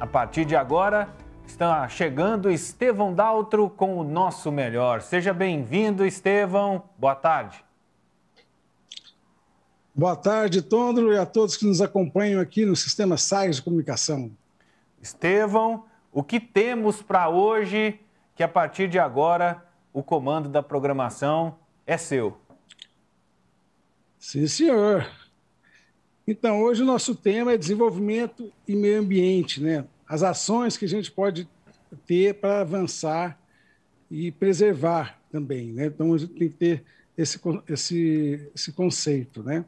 A partir de agora, está chegando Estevão Daltro com o Nosso Melhor. Seja bem-vindo, Estevão. Boa tarde. Boa tarde, Tondro, e a todos que nos acompanham aqui no Sistema SAIS de Comunicação. Estevão, o que temos para hoje, que a partir de agora o comando da programação é seu? Sim, senhor. Então, hoje o nosso tema é desenvolvimento e meio ambiente, né? As ações que a gente pode ter para avançar e preservar também, né? Então, a gente tem que ter esse conceito, né?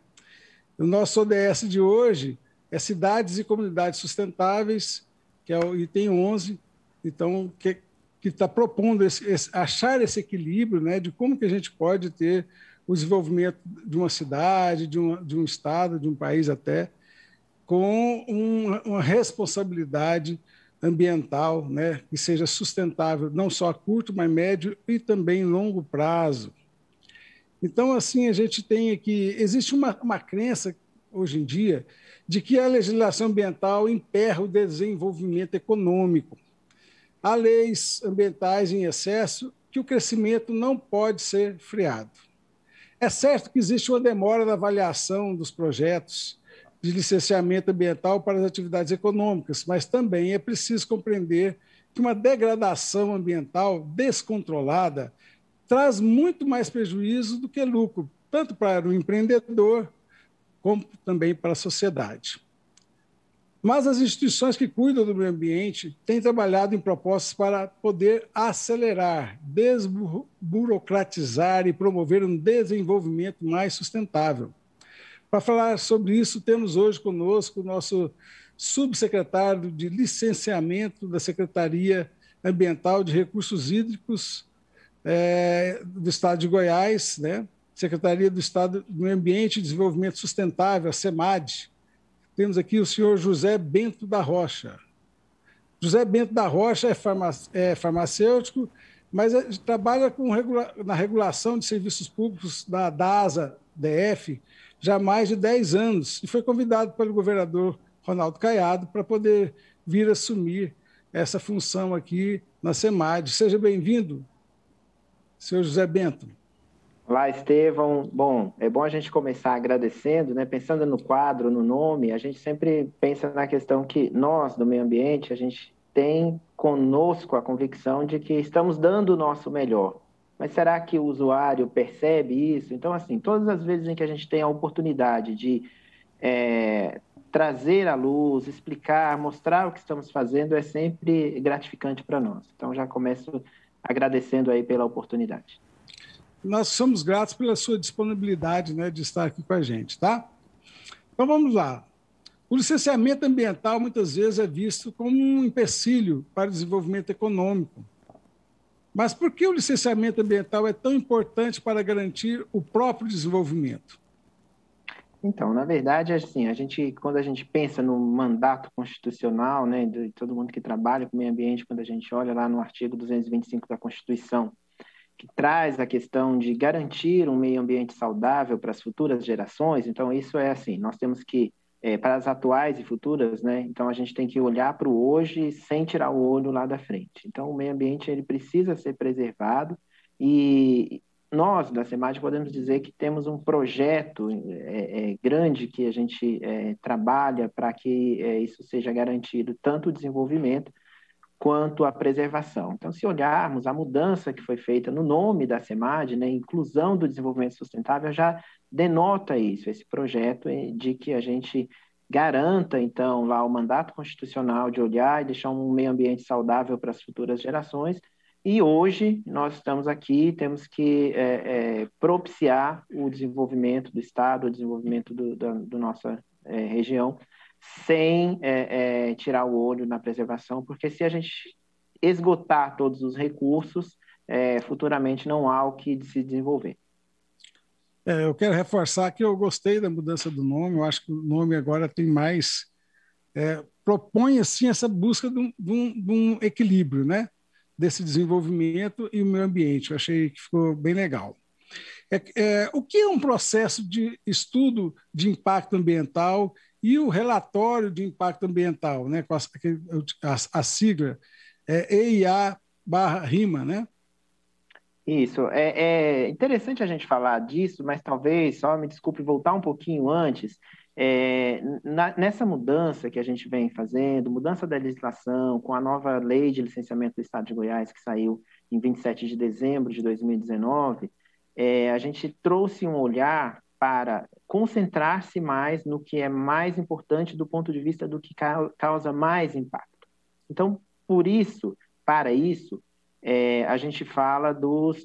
O nosso ODS de hoje é Cidades e Comunidades Sustentáveis, que é o item 11, então, que está propondo achar esse equilíbrio, né, de como que a gente pode ter o desenvolvimento de uma cidade, de um estado, de um país até, com uma responsabilidade ambiental, né, que seja sustentável, não só a curto, mas médio e também longo prazo. Então, assim, a gente tem aqui... Existe uma crença, hoje em dia, de que a legislação ambiental emperra o desenvolvimento econômico. Há leis ambientais em excesso que o crescimento não pode ser freado. É certo que existe uma demora na avaliação dos projetos de licenciamento ambiental para as atividades econômicas, mas também é preciso compreender que uma degradação ambiental descontrolada traz muito mais prejuízo do que lucro, tanto para o empreendedor como também para a sociedade. Mas as instituições que cuidam do meio ambiente têm trabalhado em propostas para poder acelerar, desburocratizar e promover um desenvolvimento mais sustentável. Para falar sobre isso, temos hoje conosco o nosso subsecretário de Licenciamento da Secretaria Ambiental de Recursos Hídricos do Estado de Goiás, né? Secretaria do Estado do Meio Ambiente e Desenvolvimento Sustentável, a SEMAD. Temos aqui o senhor José Bento da Rocha. José Bento da Rocha é farmacêutico, mas trabalha na regulação de serviços públicos da DASA-DF já há mais de 10 anos e foi convidado pelo governador Ronaldo Caiado para poder vir assumir essa função aqui na SEMAD. Seja bem-vindo, senhor José Bento. Olá, Estevão. Bom, é bom a gente começar agradecendo, né? Pensando no quadro, no nome, a gente sempre pensa na questão que nós, do meio ambiente, a gente tem conosco a convicção de que estamos dando o nosso melhor. Mas será que o usuário percebe isso? Então, assim, todas as vezes em que a gente tem a oportunidade de trazer à luz, explicar, mostrar o que estamos fazendo, é sempre gratificante para nós. Então, já começo agradecendo aí pela oportunidade. Nós somos gratos pela sua disponibilidade, né, de estar aqui com a gente, tá? Então, vamos lá. O licenciamento ambiental, muitas vezes, é visto como um empecilho para o desenvolvimento econômico. Mas por que o licenciamento ambiental é tão importante para garantir o próprio desenvolvimento? Então, na verdade, assim, quando a gente pensa no mandato constitucional, né, de todo mundo que trabalha com o meio ambiente, quando a gente olha lá no artigo 225 da Constituição, que traz a questão de garantir um meio ambiente saudável para as futuras gerações, então isso é assim, nós temos que, para as atuais e futuras, né, então a gente tem que olhar para o hoje sem tirar o olho lá da frente. Então o meio ambiente ele precisa ser preservado e nós, da SEMAD, podemos dizer que temos um projeto grande que a gente trabalha para que isso seja garantido, tanto o desenvolvimento quanto à preservação. Então, se olharmos a mudança que foi feita no nome da SEMAD, né, inclusão do desenvolvimento sustentável, já denota isso, esse projeto de que a gente garanta, então, lá o mandato constitucional de olhar e deixar um meio ambiente saudável para as futuras gerações. E hoje nós estamos aqui, temos que propiciar o desenvolvimento do Estado, o desenvolvimento da nossa região, sem tirar o olho na preservação, porque se a gente esgotar todos os recursos, futuramente não há o que se desenvolver. Eu quero reforçar que eu gostei da mudança do nome, eu acho que o nome agora tem mais... propõe, assim, essa busca de um equilíbrio, né? Desse desenvolvimento e o meio ambiente. Eu achei que ficou bem legal. O que é um processo de estudo de impacto ambiental e o relatório de impacto ambiental, né, com a sigla EIA/RIMA, né? Isso, é interessante a gente falar disso, mas talvez, só me desculpe voltar um pouquinho antes, nessa mudança que a gente vem fazendo, mudança da legislação, com a nova lei de licenciamento do Estado de Goiás, que saiu em 27 de dezembro de 2019, a gente trouxe um olhar para concentrar-se mais no que é mais importante do ponto de vista do que causa mais impacto. Então, para isso, a gente fala dos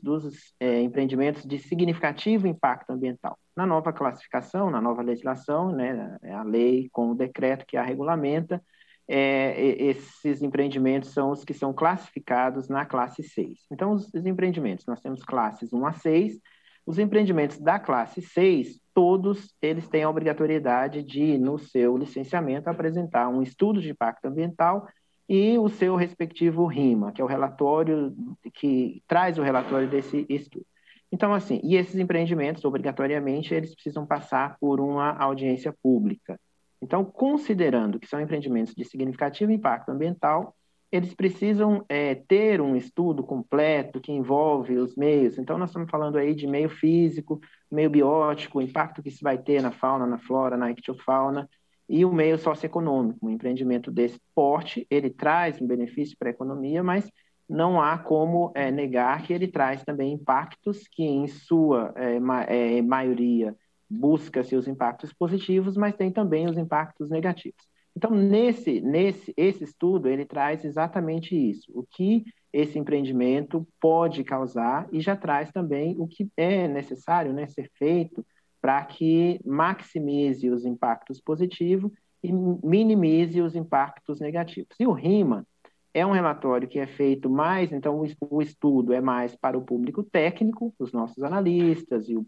empreendimentos de significativo impacto ambiental. Na nova classificação, na nova legislação, né, a lei com o decreto que a regulamenta, esses empreendimentos são os que são classificados na classe 6. Então, os empreendimentos, nós temos classes 1 a 6, os empreendimentos da classe 6, todos eles têm a obrigatoriedade de, no seu licenciamento, apresentar um estudo de impacto ambiental e o seu respectivo RIMA, que é o relatório que traz o relatório desse estudo. Então, assim, e esses empreendimentos, obrigatoriamente, eles precisam passar por uma audiência pública. Então, considerando que são empreendimentos de significativo impacto ambiental, eles precisam ter um estudo completo que envolve os meios. Então, nós estamos falando aí de meio físico, meio biótico, o impacto que isso vai ter na fauna, na flora, na ictiofauna, e o meio socioeconômico. Um empreendimento desse porte, ele traz um benefício para a economia, mas não há como negar que ele traz também impactos que, em sua maioria, busca seus impactos positivos, mas tem também os impactos negativos. Então, esse estudo, ele traz exatamente isso, o que esse empreendimento pode causar e já traz também o que é necessário, né, ser feito para que maximize os impactos positivos e minimize os impactos negativos. E o RIMA é um relatório que é feito mais, então o estudo é mais para o público técnico, os nossos analistas e o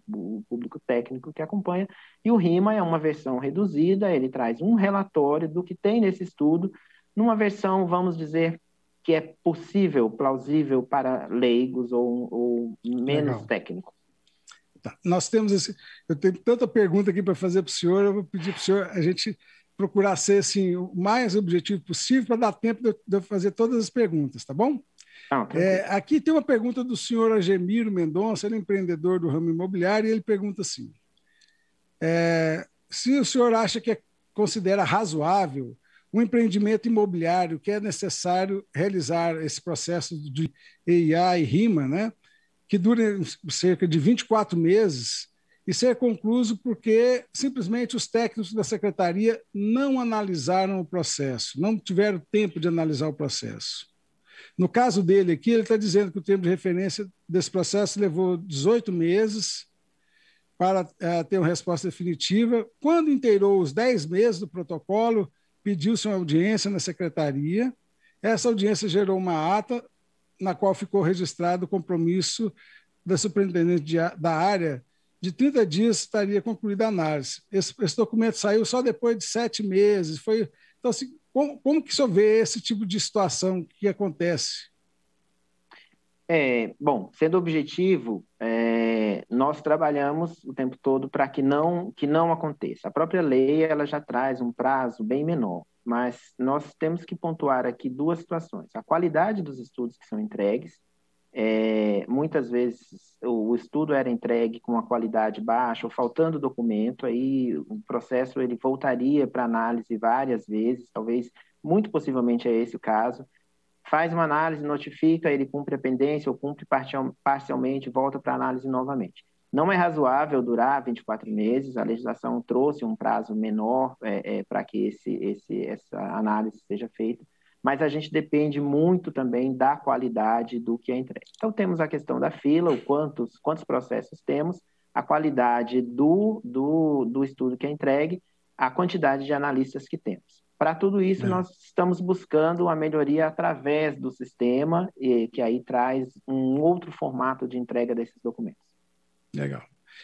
público técnico que acompanha, e o RIMA é uma versão reduzida, ele traz um relatório do que tem nesse estudo, numa versão, vamos dizer, que é possível, plausível para leigos ou menos Legal. Técnico. Tá. Nós temos eu tenho tanta pergunta aqui para fazer para o senhor, eu vou pedir para o senhor a gente procurar ser assim, o mais objetivo possível para dar tempo de eu fazer todas as perguntas, tá bom? Aqui tem uma pergunta do senhor Agemiro Mendonça, ele é empreendedor do ramo imobiliário, e ele pergunta assim, se o senhor acha que considera razoável um empreendimento imobiliário que é necessário realizar esse processo de EIA e RIMA, né, que dura cerca de 24 meses e ser concluído porque simplesmente os técnicos da secretaria não analisaram o processo, não tiveram tempo de analisar o processo. No caso dele aqui, ele está dizendo que o tempo de referência desse processo levou 18 meses para ter uma resposta definitiva. Quando inteirou os 10 meses do protocolo, pediu-se uma audiência na secretaria. Essa audiência gerou uma ata na qual ficou registrado o compromisso da superintendente da área de 30 dias estaria concluída a análise. Esse documento saiu só depois de 7 meses. Então, assim, como que o senhor vê esse tipo de situação que acontece? Bom, sendo objetivo, nós trabalhamos o tempo todo para que não aconteça. A própria lei ela já traz um prazo bem menor, mas nós temos que pontuar aqui duas situações. A qualidade dos estudos que são entregues, muitas vezes o estudo era entregue com uma qualidade baixa ou faltando documento, aí o processo ele voltaria para análise várias vezes, talvez, muito possivelmente é esse o caso. Faz uma análise, notifica, ele cumpre a pendência ou cumpre parcialmente, volta para análise novamente. Não é razoável durar 24 meses, a legislação trouxe um prazo menor para que essa análise seja feita, mas a gente depende muito também da qualidade do que é entregue. Então, temos a questão da fila, quantos processos temos, a qualidade do estudo que é entregue, a quantidade de analistas que temos. Para tudo isso, nós estamos buscando a melhoria através do sistema, que aí traz um outro formato de entrega desses documentos. Legal.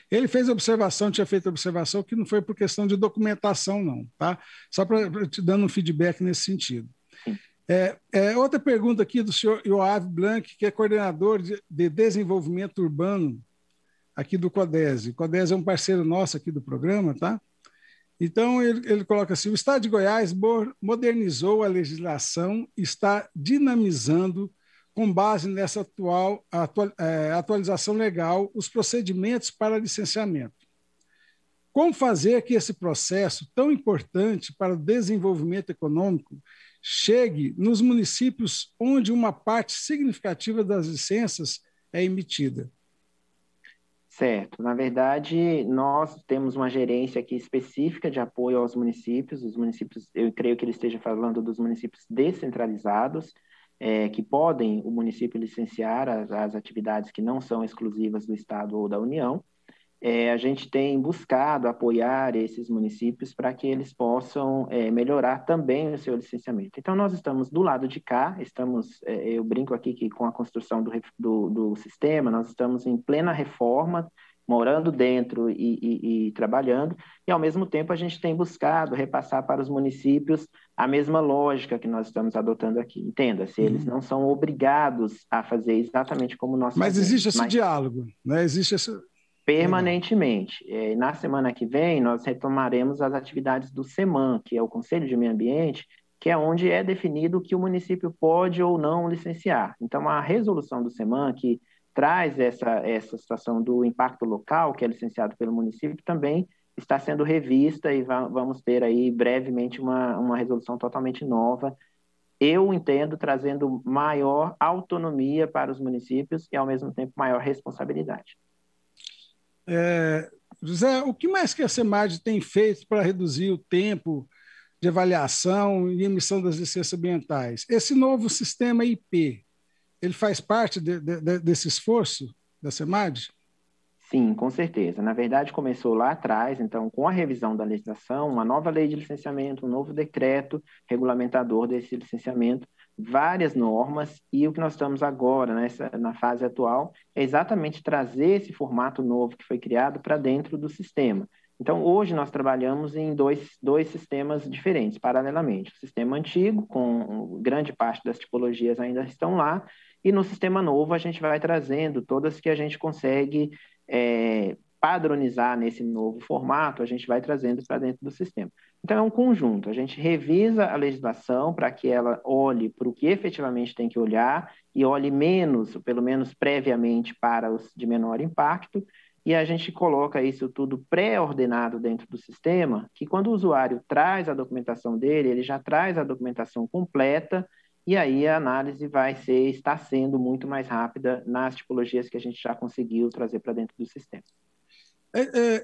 Ele fez observação, tinha feito observação que não foi por questão de documentação, não, tá? Só para te dando um feedback nesse sentido. Outra pergunta aqui do senhor Yoav Blanc, que é coordenador de desenvolvimento urbano aqui do CODESE. O CODESE é um parceiro nosso aqui do programa, tá? Então, ele coloca assim: o Estado de Goiás modernizou a legislação e está dinamizando, com base nessa atualização legal, os procedimentos para licenciamento. Como fazer que esse processo, tão importante para o desenvolvimento econômico, chegue nos municípios onde uma parte significativa das licenças é emitida? Certo. Na verdade, nós temos uma gerência aqui específica de apoio aos municípios. Os municípios, eu creio que ele esteja falando dos municípios descentralizados, que podem o município licenciar as atividades que não são exclusivas do Estado ou da União. A gente tem buscado apoiar esses municípios para que eles possam melhorar também o seu licenciamento. Então, nós estamos do lado de cá, eu brinco aqui que com a construção do sistema, nós estamos em plena reforma, morando dentro e trabalhando, e ao mesmo tempo a gente tem buscado repassar para os municípios a mesma lógica que nós estamos adotando aqui. Entenda-se, eles não são obrigados a fazer exatamente como nós fazemos. Mas existe esse diálogo, né? Existe esse... Permanentemente. Na semana que vem, nós retomaremos as atividades do SEMAN, que é o Conselho de Meio Ambiente, que é onde é definido o que o município pode ou não licenciar. Então, a resolução do SEMAN, que traz essa situação do impacto local, que é licenciado pelo município, também está sendo revista e vamos ter aí brevemente uma resolução totalmente nova. Eu entendo trazendo maior autonomia para os municípios e, ao mesmo tempo, maior responsabilidade. José, o que mais que a SEMAD tem feito para reduzir o tempo de avaliação e emissão das licenças ambientais? Esse novo sistema IP, ele faz parte desse esforço da SEMAD? Sim, com certeza. Na verdade, começou lá atrás, então, com a revisão da legislação, uma nova lei de licenciamento, um novo decreto regulamentador desse licenciamento, várias normas, e o que nós estamos agora, na fase atual, é exatamente trazer esse formato novo que foi criado para dentro do sistema. Então, hoje nós trabalhamos em dois sistemas diferentes, paralelamente. O sistema antigo, com grande parte das tipologias ainda estão lá, e no sistema novo a gente vai trazendo todas que a gente consegue padronizar nesse novo formato, a gente vai trazendo para dentro do sistema. Então, é um conjunto. A gente revisa a legislação para que ela olhe para o que efetivamente tem que olhar e olhe menos, ou pelo menos previamente, para os de menor impacto, e a gente coloca isso tudo pré-ordenado dentro do sistema, que quando o usuário traz a documentação dele, ele já traz a documentação completa, e aí a análise está sendo muito mais rápida nas tipologias que a gente já conseguiu trazer para dentro do sistema.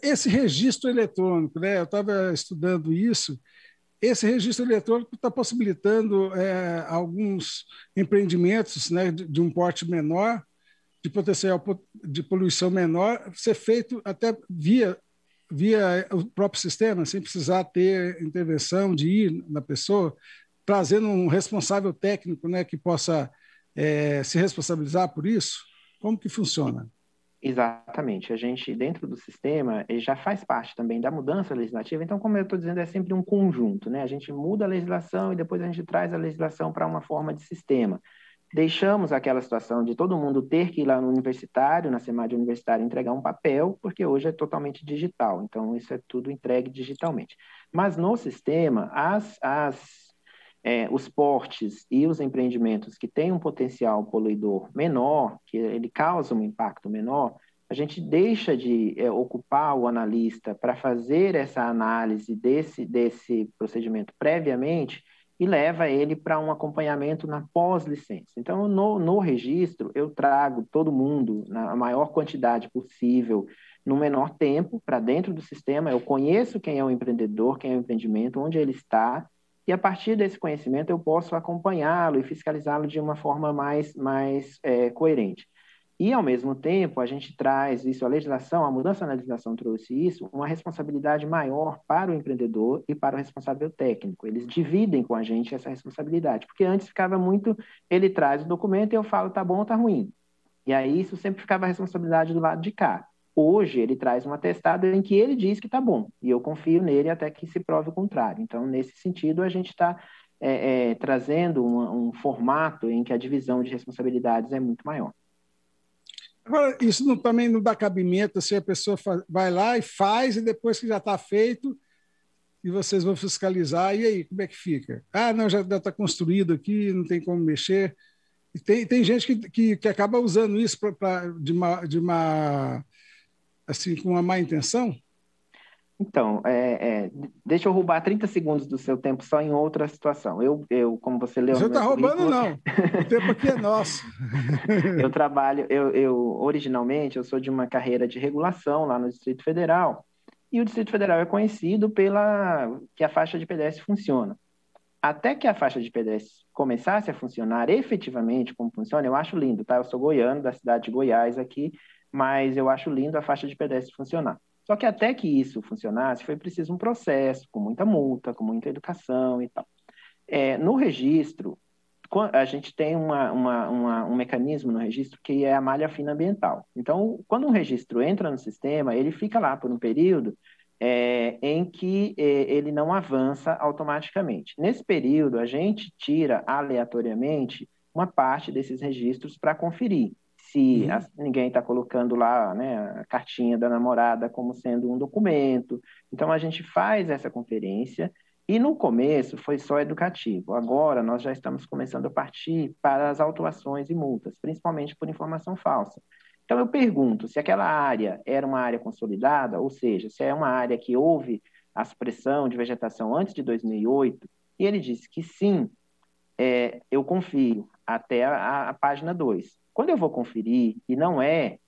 Esse registro eletrônico, né? Eu estava estudando isso, esse registro eletrônico está possibilitando alguns empreendimentos, né, de um porte menor, de potencial de poluição menor, ser feito até via o próprio sistema, sem precisar ter intervenção de ir na pessoa, trazendo um responsável técnico, né, que possa se responsabilizar por isso. Como que funciona? Exatamente. A gente, dentro do sistema, já faz parte também da mudança legislativa. Então, como eu estou dizendo, é sempre um conjunto, né? A gente muda a legislação e depois a gente traz a legislação para uma forma de sistema. Deixamos aquela situação de todo mundo ter que ir lá no universitário, na SEMAD universitária, entregar um papel, porque hoje é totalmente digital. Então, isso é tudo entregue digitalmente. Mas no sistema, os portes e os empreendimentos que têm um potencial poluidor menor, que ele causa um impacto menor, a gente deixa de ocupar o analista para fazer essa análise desse procedimento previamente e leva ele para um acompanhamento na pós-licença. Então, no registro, eu trago todo mundo na maior quantidade possível, no menor tempo, para dentro do sistema. Eu conheço quem é o empreendedor, quem é o empreendimento, onde ele está, e a partir desse conhecimento eu posso acompanhá-lo e fiscalizá-lo de uma forma mais coerente. E, ao mesmo tempo, a gente traz isso, a mudança na legislação trouxe isso, uma responsabilidade maior para o empreendedor e para o responsável técnico. Eles dividem com a gente essa responsabilidade, porque antes ficava muito, ele traz o documento e eu falo, tá bom ou tá ruim. E aí isso sempre ficava a responsabilidade do lado de cá. Hoje, ele traz um atestado em que ele diz que está bom, e eu confio nele até que se prove o contrário. Então, nesse sentido, a gente está trazendo um formato em que a divisão de responsabilidades é muito maior. Agora, isso também não dá cabimento se a pessoa vai lá e faz, e depois que já está feito, e vocês vão fiscalizar, e aí, como é que fica? Ah, não, já está construído aqui, não tem como mexer. E tem gente que acaba usando isso assim, com uma má intenção. Então, deixa eu roubar 30 segundos do seu tempo só em outra situação. Como você leu no Você meu está roubando, currículo... não. O tempo aqui é nosso. Eu trabalho, originalmente, eu sou de uma carreira de regulação lá no Distrito Federal, e o Distrito Federal é conhecido pela que a faixa de pedestre funciona. Até que a faixa de pedestre começasse a funcionar efetivamente como funciona, eu acho lindo, tá? Eu sou goiano, da cidade de Goiás aqui, mas eu acho lindo a faixa de pedestre funcionar. Só que até que isso funcionasse, foi preciso um processo, com muita multa, com muita educação e tal. No registro, a gente tem um mecanismo no registro que é a malha fina ambiental. Então, quando um registro entra no sistema, ele fica lá por um período em que ele não avança automaticamente. Nesse período, a gente tira aleatoriamente uma parte desses registros para conferir se ninguém está colocando lá, né, a cartinha da namorada como sendo um documento. Então, a gente faz essa conferência e no começo foi só educativo. Agora nós já estamos começando a partir para as autuações e multas, principalmente por informação falsa. Então eu pergunto se aquela área era uma área consolidada, ou seja, se é uma área que houve a supressão de vegetação antes de 2008, e ele disse que sim, eu confio até a página 2. Quando eu vou conferir, e não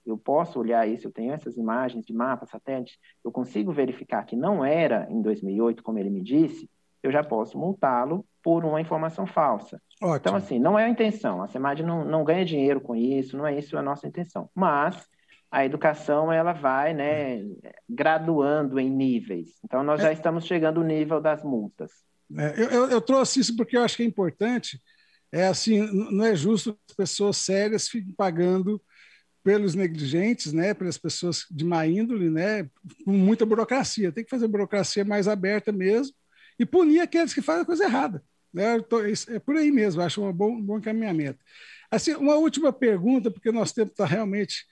eu posso olhar isso, eu tenho essas imagens de mapa, satélite, eu consigo verificar que não era em 2008, como ele me disse, eu já posso multá-lo por uma informação falsa. Ótimo. Então, assim, não é a intenção, a SEMAD não ganha dinheiro com isso, não é isso a nossa intenção. Mas a educação, ela vai, né, graduando em níveis. Então, nós já estamos chegando no nível das multas. Eu trouxe isso porque eu acho que é importante. Assim, não é justo que as pessoas sérias fiquem pagando pelos negligentes, né, pelas pessoas de má índole, né, com muita burocracia. Tem que fazer burocracia mais aberta mesmo e punir aqueles que fazem a coisa errada. Né? É por aí mesmo, acho um bom encaminhamento. Assim, uma última pergunta, porque nosso tempo está realmente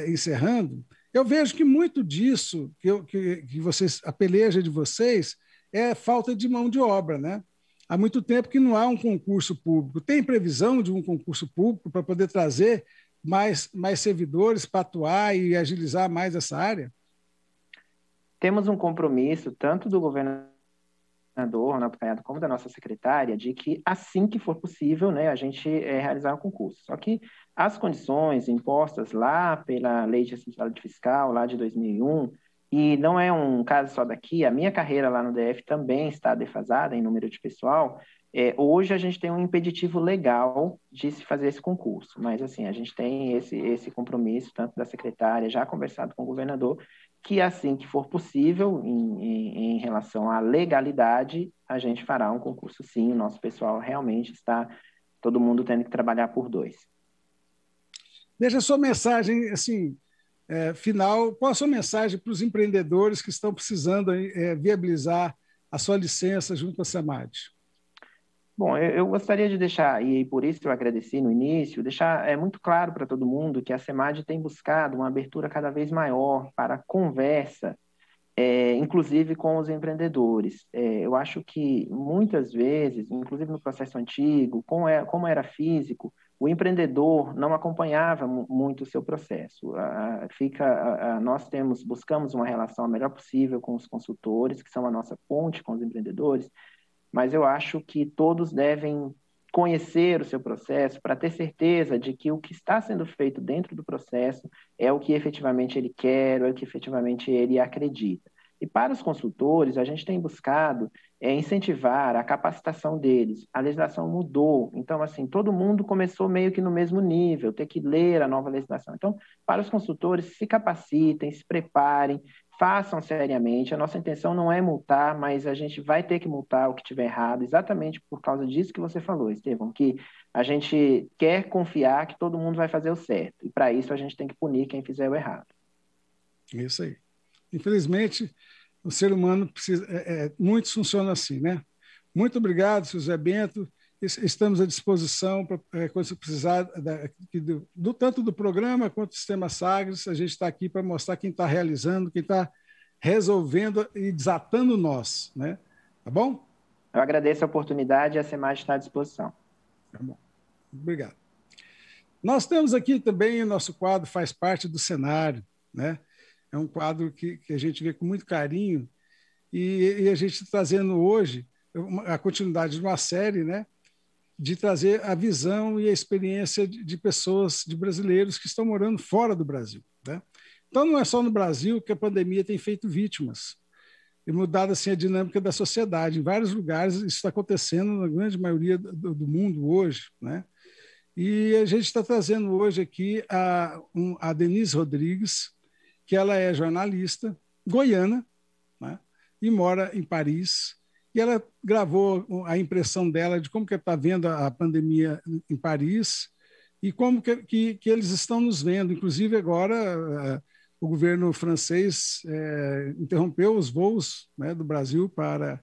encerrando. Eu vejo que muito disso que vocês, a peleja de vocês é falta de mão de obra, né? Há muito tempo que não há um concurso público. Tem previsão de um concurso público para poder trazer mais servidores para atuar e agilizar mais essa área? Temos um compromisso, tanto do governador Ronaldo Caiado como da nossa secretária, de que assim que for possível, né, a gente realizar o concurso. Só que as condições impostas lá pela Lei de Responsabilidade Fiscal, lá de 2001, e não é um caso só daqui, a minha carreira lá no DF também está defasada em número de pessoal. Hoje a gente tem um impeditivo legal de se fazer esse concurso, mas assim, a gente tem esse compromisso, tanto da secretária, já conversado com o governador, que assim que for possível, em relação à legalidade, a gente fará um concurso sim, o nosso pessoal realmente está, todo mundo tendo que trabalhar por 2. Deixa a sua mensagem, assim, final, qual a sua mensagem para os empreendedores que estão precisando viabilizar a sua licença junto à SEMAD? Bom, eu gostaria de deixar, e por isso eu agradeci no início, deixar muito claro para todo mundo que a SEMAD tem buscado uma abertura cada vez maior para a conversa, inclusive com os empreendedores. Eu acho que muitas vezes, inclusive no processo antigo, como era físico, o empreendedor não acompanhava muito o seu processo. Nós buscamos uma relação a melhor possível com os consultores, que são a nossa ponte com os empreendedores, mas eu acho que todos devem conhecer o seu processo para ter certeza de que o que está sendo feito dentro do processo é o que efetivamente ele quer, é o que efetivamente ele acredita. E para os consultores, a gente tem buscado incentivar a capacitação deles. A legislação mudou, então, assim, todo mundo começou meio que no mesmo nível, ter que ler a nova legislação. Então, para os consultores, se capacitem, se preparem, façam seriamente. A nossa intenção não é multar, mas a gente vai ter que multar o que tiver errado, exatamente por causa disso que você falou, Estevão, que a gente quer confiar que todo mundo vai fazer o certo. E para isso a gente tem que punir quem fizer o errado. Isso aí. Infelizmente, o ser humano precisa, muitos funcionam assim, né? Muito obrigado, Sr. Zé Bento. Estamos à disposição para quando você precisar tanto do programa quanto do Sistema Sagres. A gente está aqui para mostrar quem está realizando, quem está resolvendo e desatando nós, né? Tá bom? Eu agradeço a oportunidade e a SEMAD está à disposição. Tá bom. Obrigado. Nós temos aqui também, o nosso quadro faz parte do cenário, né? É um quadro que a gente vê com muito carinho e a gente está trazendo hoje a continuidade de uma série, né? De trazer a visão e a experiência de pessoas, de brasileiros que estão morando fora do Brasil, né? Então, não é só no Brasil que a pandemia tem feito vítimas e mudado assim, a dinâmica da sociedade. Em vários lugares isso está acontecendo, na grande maioria do mundo hoje, né? E a gente está trazendo hoje aqui a Denise Rodrigues, que ela é jornalista goiana, né? E mora em Paris. E ela gravou a impressão dela de como que está vendo a pandemia em Paris e como que eles estão nos vendo. Inclusive, agora, o governo francês interrompeu os voos, né, do Brasil para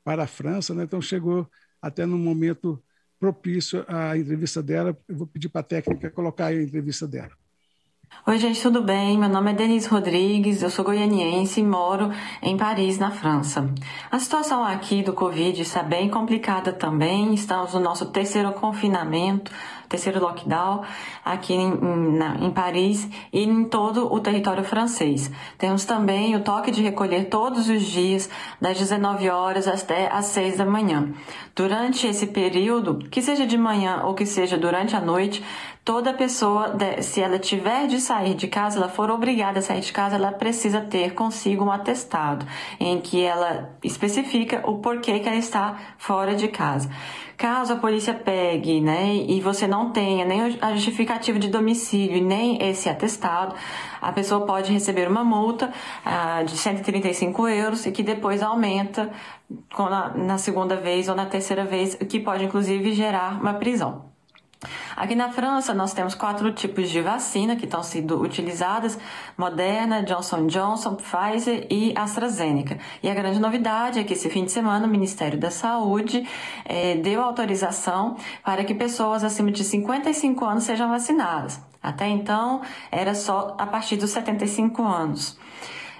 a França, né? Então, chegou até num momento propício à entrevista dela. Eu vou pedir para a técnica colocar aí a entrevista dela. Oi, gente, tudo bem? Meu nome é Denise Rodrigues, eu sou goianiense e moro em Paris, na França. A situação aqui do Covid está bem complicada também. Estamos no nosso terceiro confinamento, terceiro lockdown aqui em Paris e em todo o território francês. Temos também o toque de recolher todos os dias, das 19 horas até às 6 da manhã. Durante esse período, que seja de manhã ou que seja durante a noite, toda pessoa, se ela tiver de sair de casa, ela for obrigada a sair de casa, ela precisa ter consigo um atestado em que ela especifica o porquê que ela está fora de casa. Caso a polícia pegue, né, e você não tenha nem a justificativa de domicílio nem esse atestado, a pessoa pode receber uma multa de 135 euros e que depois aumenta na segunda vez ou na terceira vez, o que pode inclusive gerar uma prisão. Aqui na França, nós temos 4 tipos de vacina que estão sendo utilizadas: Moderna, Johnson & Johnson, Pfizer e AstraZeneca. E a grande novidade é que esse fim de semana o Ministério da Saúde deu autorização para que pessoas acima de 55 anos sejam vacinadas. Até então, era só a partir dos 75 anos.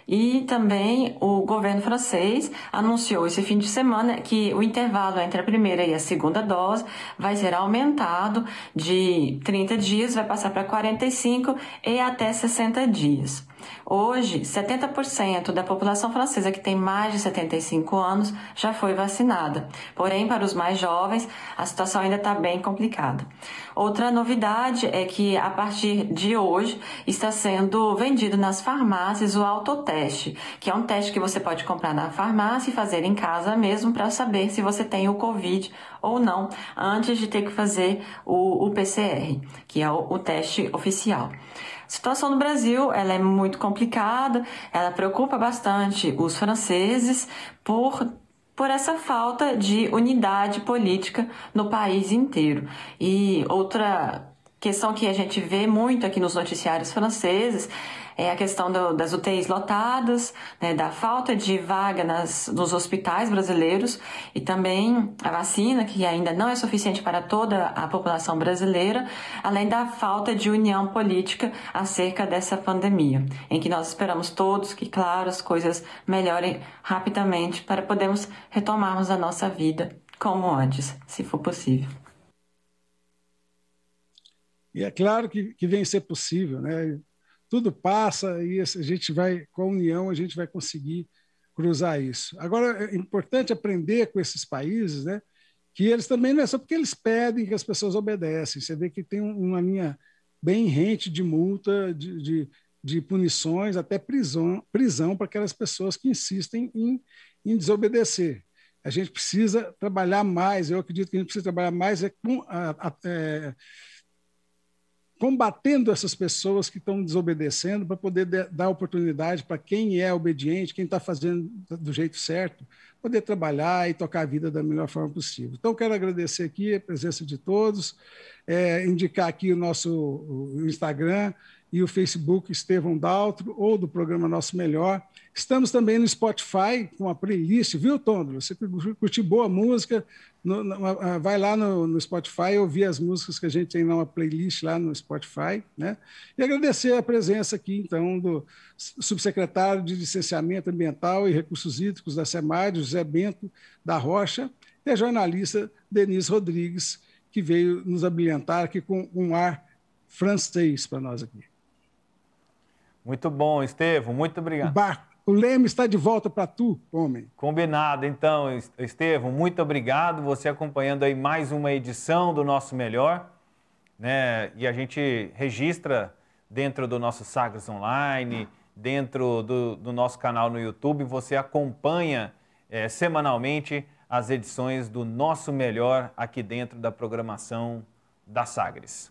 E também o governo francês anunciou esse fim de semana que o intervalo entre a primeira e a segunda dose vai ser aumentado de 30 dias, vai passar para 45 e até 60 dias. Hoje, 70% da população francesa que tem mais de 75 anos já foi vacinada. Porém, para os mais jovens, a situação ainda está bem complicada. Outra novidade é que, a partir de hoje, está sendo vendido nas farmácias o autoteste, que é um teste que você pode comprar na farmácia e fazer em casa mesmo para saber se você tem o Covid ou não, antes de ter que fazer o PCR, que é o teste oficial. A situação no Brasil, ela é muito complicada, ela preocupa bastante os franceses por essa falta de unidade política no país inteiro. E outra questão que a gente vê muito aqui nos noticiários franceses é a questão das UTIs lotadas, né, da falta de vaga nos hospitais brasileiros e também a vacina, que ainda não é suficiente para toda a população brasileira, além da falta de união política acerca dessa pandemia, em que nós esperamos todos que, claro, as coisas melhorem rapidamente para podermos retomarmos a nossa vida como antes, se for possível. E é claro que vem ser possível, né? Tudo passa e a gente vai, com a união, a gente vai conseguir cruzar isso. Agora, é importante aprender com esses países, né? Que eles também não é só porque eles pedem que as pessoas obedecem. Você vê que tem uma linha bem rente de multa, de punições, até prisão para aquelas pessoas que insistem em desobedecer. A gente precisa trabalhar mais, eu acredito que a gente precisa trabalhar mais combatendo essas pessoas que estão desobedecendo para poder dar oportunidade para quem é obediente, quem está fazendo do jeito certo, poder trabalhar e tocar a vida da melhor forma possível. Então, quero agradecer aqui a presença de todos, indicar aqui o nosso Instagram, e o Facebook Estevão Daltro, ou do programa Nosso Melhor. Estamos também no Spotify, com uma playlist, viu, Tôndolo? Você curte boa música, vai lá no Spotify ouvir as músicas que a gente tem numa playlist lá no Spotify, né? E agradecer a presença aqui, então, do subsecretário de Licenciamento Ambiental e Recursos Hídricos da SEMAD, José Bento da Rocha, e a jornalista Denise Rodrigues, que veio nos abrilhantar aqui com um ar francês para nós aqui. Muito bom, Estevão, muito obrigado. O leme está de volta para tu, homem. Combinado, então, Estevão, muito obrigado. Você acompanhando aí mais uma edição do Nosso Melhor, né? E a gente registra dentro do nosso Sagres Online, dentro do nosso canal no YouTube, você acompanha semanalmente as edições do Nosso Melhor aqui dentro da programação da Sagres.